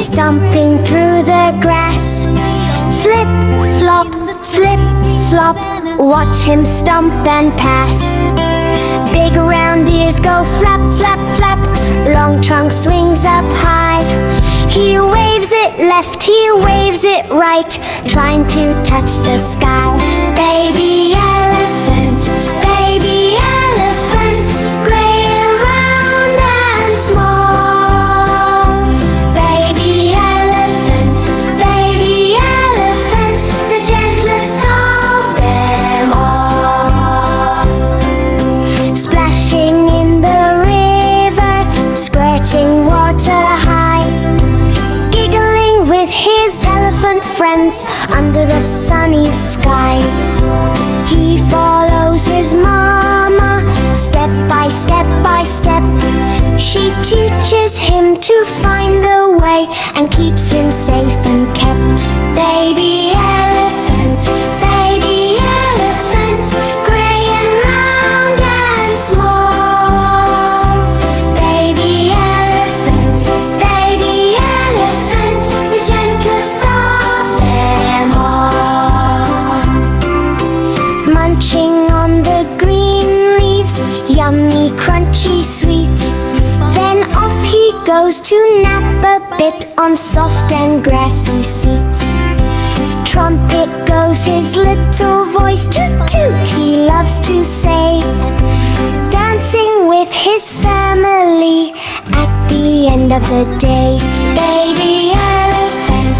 stomping through the grass. Flip, flop, flip, flop, watch him stomp and pass. Big round ears go flap, flap, flap, long trunk swings up high. He waves it left, he waves it right, trying to touch the sky. Baby elephant, baby elephant, gray and round and small. Baby elephant, the gentlest of them all. Splashing in the river, squirting water high, giggling with his elephant friends under the sunny sky. He follows his mama, step by step by step. She teaches him to find the way and keeps him safe and kept. Baby elephant, gray and round and small. Baby elephant, the gentlest of them all. Munching on the green leaves, yummy, crunchy, sweet. Then off he goes to nap a bit on soft and grassy seats. Trumpet goes his little voice, toot toot he loves to say, dancing with his family at the end of the day. Baby elephant,